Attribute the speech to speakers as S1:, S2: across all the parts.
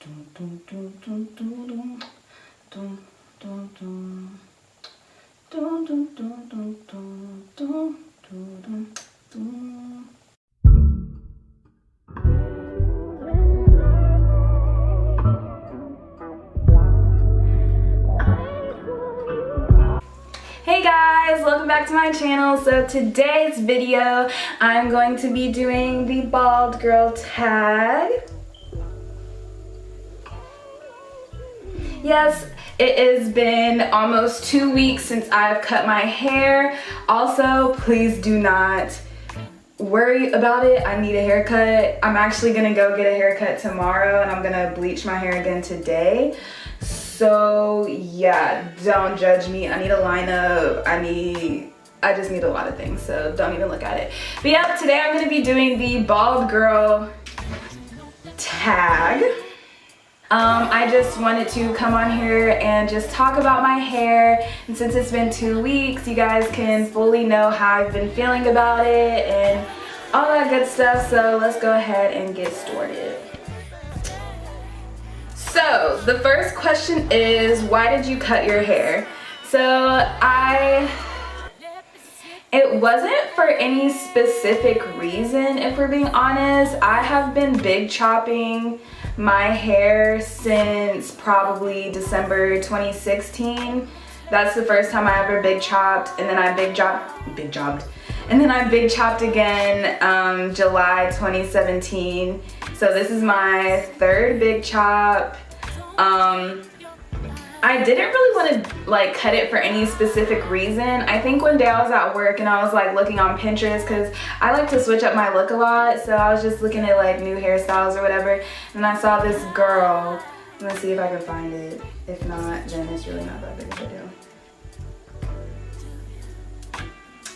S1: Hey guys, welcome back to my channel. So today's video, I'm going to be doing the bald girl tag. Yes, it has been almost 2 weeks since I've cut my hair. Also, please do not worry about it. I need a haircut. I'm actually gonna go get a haircut tomorrow and I'm gonna bleach my hair again today. So yeah, don't judge me. I need a lineup. I just need a lot of things, so don't even look at it. But yeah, today I'm gonna be doing the bald girl tag. I just wanted to come on here and just talk about my hair, and since it's been 2 weeks, you guys can fully know how I've been feeling about it and all that good stuff. So let's go ahead and get started. So the first question is, why did you cut your hair? So it wasn't for any specific reason, if we're being honest. I have been big chopping my hair since probably December 2016. That's the first time I ever big chopped, and then I big chopped again July 2017. So this is my third big chop. I didn't really want to like cut it for any specific reason. I think one day I was at work and I was like looking on Pinterest because I like to switch up my look a lot. So I was just looking at like new hairstyles or whatever, and I saw this girl. I'm gonna see if I can find it. If not, then it's really not that big of a deal.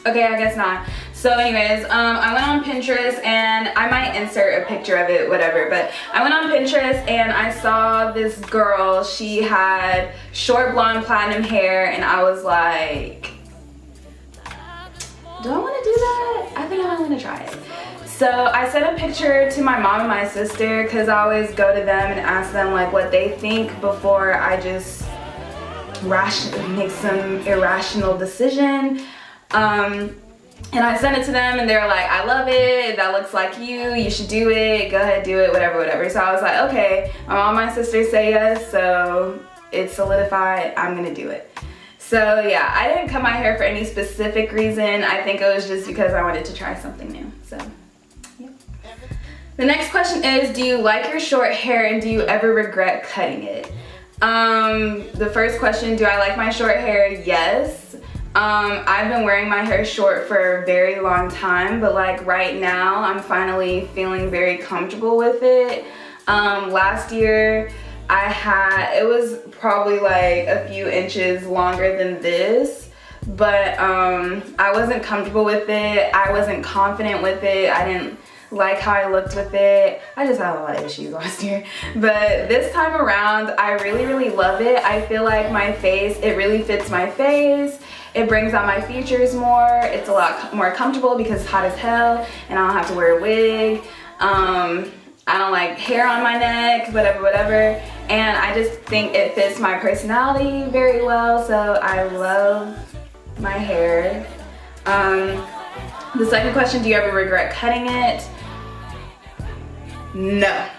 S1: Okay, I guess not. So anyways, I went on Pinterest, and I might insert a picture of it, whatever, but I went on Pinterest and I saw this girl. She had short blonde platinum hair, and I was like, do I want to do that? I think I might want to try it. So I sent a picture to my mom and my sister because I always go to them and ask them like what they think before I just make some irrational decision. And I sent it to them, and they were like, I love it, that looks like you should do it, go ahead, do it, whatever. So I was like, okay, my mom and my sister say yes, so it's solidified, I'm gonna do it. So yeah, I didn't cut my hair for any specific reason. I think it was just because I wanted to try something new, so yeah. The next question is, do you like your short hair and do you ever regret cutting it? The first question, do I like my short hair? Yes. I've been wearing my hair short for a very long time, but like right now I'm finally feeling very comfortable with it. Last year it was probably like a few inches longer than this, but I wasn't comfortable with it. I wasn't confident with it. I didn't like how I looked with it. I just had a lot of issues last year, but this time around I really love it. I feel like it really fits my face. It brings out my features more. It's a lot more comfortable because it's hot as hell and I don't have to wear a wig. I don't like hair on my neck, whatever. And I just think it fits my personality very well, so I love my hair. The second question, do you ever regret cutting it? No.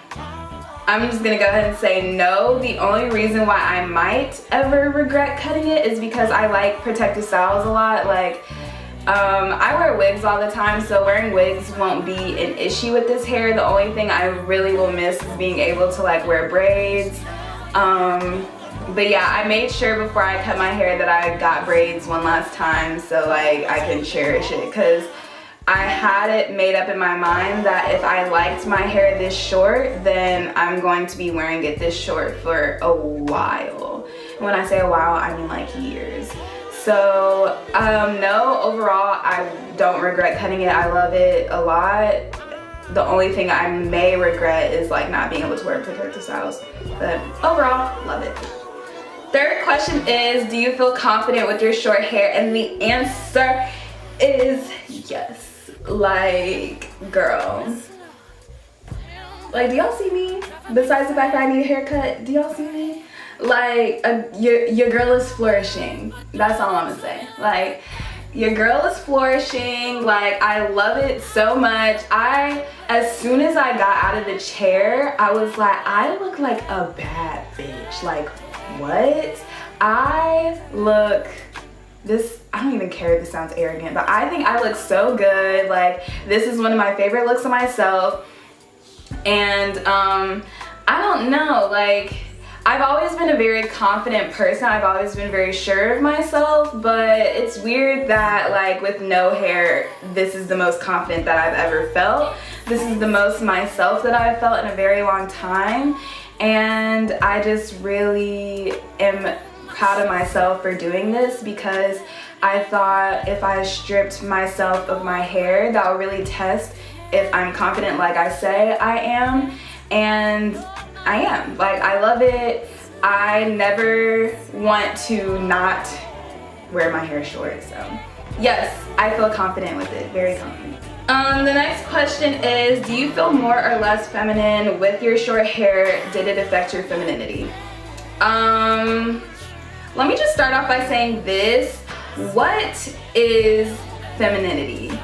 S1: I'm just gonna go ahead and say no. The only reason why I might ever regret cutting it is because I like protective styles a lot. Like, I wear wigs all the time, so wearing wigs won't be an issue with this hair. The only thing I really will miss is being able to like wear braids. But yeah, I made sure before I cut my hair that I got braids one last time so like I can cherish it, because I had it made up in my mind that if I liked my hair this short, then I'm going to be wearing it this short for a while. And when I say a while, I mean like years. So no, overall I don't regret cutting it. I love it a lot. The only thing I may regret is like not being able to wear protective styles, but overall, love it. Third question is, do you feel confident with your short hair? And the answer is yes. Like, girl, like, do y'all see me? besides the fact that I need a haircut, do y'all see me? Like, your girl is flourishing. That's all I'm gonna say. Like, your girl is flourishing. Like, I love it so much. As soon as I got out of the chair, I was like, I look like a bad bitch. Like, what? I don't even care if this sounds arrogant, but I think I look so good. Like, this is one of my favorite looks of myself. And I don't know, like, I've always been a very confident person. I've always been very sure of myself, but it's weird that, like, with no hair, this is the most confident that I've ever felt. This is the most myself that I've felt in a very long time. And I just really am proud of myself for doing this, because I thought if I stripped myself of my hair, that would really test if I'm confident like I say I am. And I am. Like, I love it. I never want to not wear my hair short, so yes, I feel confident with it, very confident. The next question is, do you feel more or less feminine with your short hair? Did it affect your femininity? Let me just start off by saying this. What is femininity?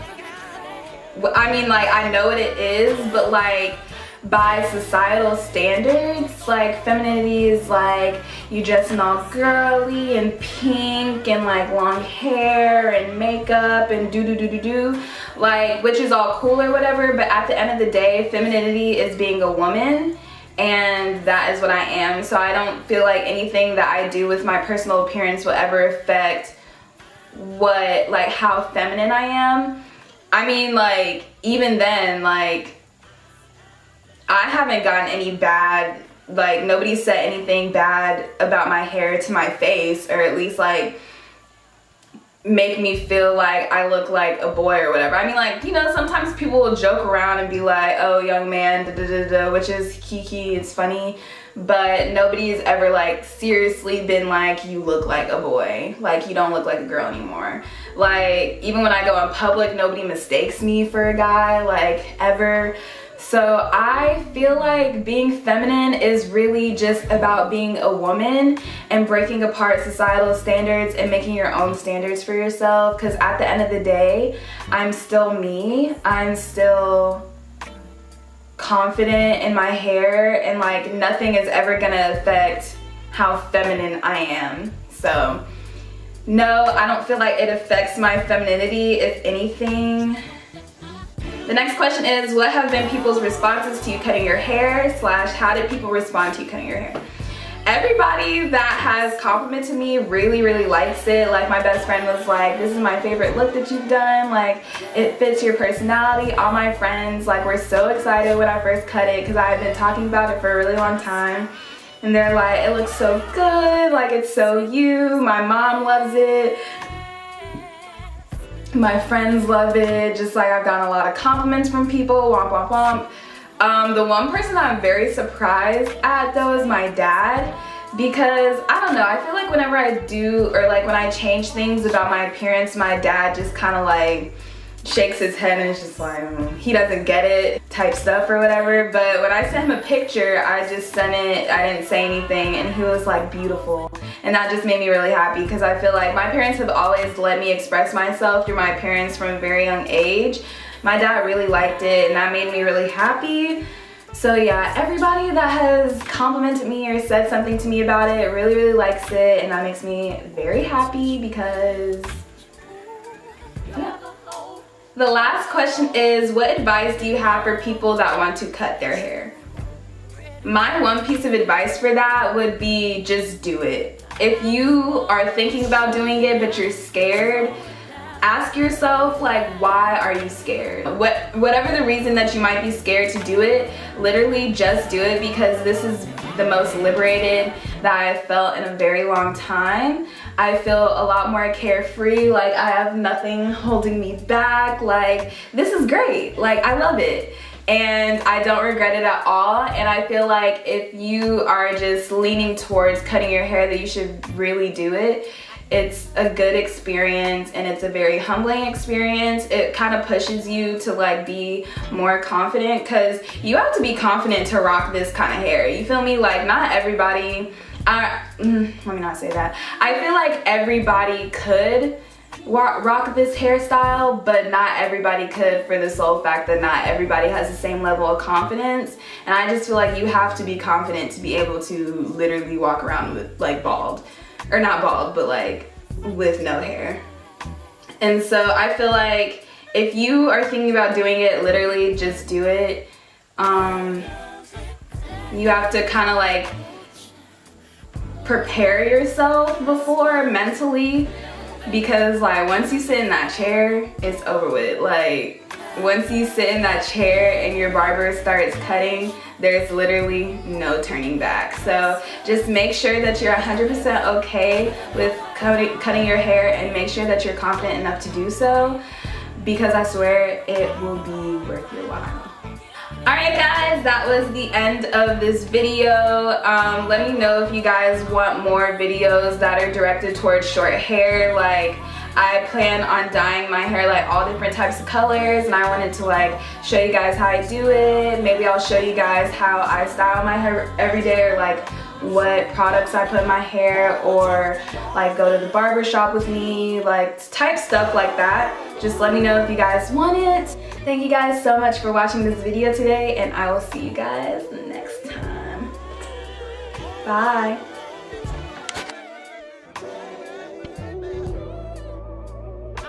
S1: I mean, like, I know what it is, but like, by societal standards, like, femininity is like you dressing all girly and pink and like long hair and makeup and do, like, which is all cool or whatever, but at the end of the day, femininity is being a woman, and that is what I am. So I don't feel like anything that I do with my personal appearance will ever affect how feminine I am. I mean, like, even then, like, I haven't gotten any bad, like, nobody said anything bad about my hair to my face, or at least, like, make me feel like I look like a boy or whatever. I mean, like, you know, sometimes people will joke around and be like, oh, young man, which is kiki, it's funny, but nobody's ever, like, seriously been like, you look like a boy, like, you don't look like a girl anymore. Like, even when I go in public, nobody mistakes me for a guy, like, ever. So I feel like being feminine is really just about being a woman and breaking apart societal standards and making your own standards for yourself, because at the end of the day, I'm still me. I'm still confident in my hair, and like, nothing is ever gonna affect how feminine I am. So no, I don't feel like it affects my femininity. If anything. The next question is, what have been people's responses to you cutting your hair, / how did people respond to you cutting your hair? Everybody that has complimented me really likes it. Like, my best friend was like, this is my favorite look that you've done, like, it fits your personality. All my friends, like, were so excited when I first cut it, because I had been talking about it for a really long time, and they're like, it looks so good, like, it's so you. My mom loves it. My friends love it. Just like, I've gotten a lot of compliments from people, womp womp womp. The one person that I'm very surprised at though is my dad, because I don't know, I feel like whenever I do, or like when I change things about my appearance, my dad just kind of like shakes his head and is just like, he doesn't get it type stuff or whatever. But when I sent him a picture, I just sent it, I didn't say anything, and he was like, beautiful. And that just made me really happy, because I feel like my parents have always let me express myself through my appearance from a very young age. My dad really liked it, and that made me really happy. So yeah, everybody that has complimented me or said something to me about it really likes it, and that makes me very happy, because yeah. The last question is, what advice do you have for people that want to cut their hair? My one piece of advice for that would be, just do it. If you are thinking about doing it but you're scared, ask yourself, like, why are you scared? Whatever the reason that you might be scared to do it, literally just do it, because this is the most liberated that I've felt in a very long time. I feel a lot more carefree, like, I have nothing holding me back. Like, this is great, like, I love it. And I don't regret it at all. And I feel like if you are just leaning towards cutting your hair, that you should really do it. it's a good experience and it's a very humbling experience. It kind of pushes you to like be more confident, because you have to be confident to rock this kind of hair. You feel me? Like not everybody, let me not say that. I feel like everybody could rock this hairstyle, but not everybody could, for the sole fact that not everybody has the same level of confidence. And I just feel like you have to be confident to be able to literally walk around with like bald, or not bald, but like with no hair. And so I feel like if you are thinking about doing it, literally just do it. You have to kind of like prepare yourself before mentally, because like once you sit in that chair, it's over with. Like once you sit in that chair and your barber starts cutting, there's literally no turning back. So just make sure that you're 100% okay with cutting your hair, and make sure that you're confident enough to do so, because I swear it will be worth your while. Alright guys, that was the end of this video. Let me know if you guys want more videos that are directed towards short hair. Like, I plan on dyeing my hair like all different types of colors, and I wanted to like show you guys how I do it. Maybe I'll show you guys how I style my hair every day, or like what products I put in my hair, or like go to the barber shop with me, like type stuff like that. Just let me know if you guys want it. Thank you guys so much for watching this video today, and I will see you guys next time. Bye.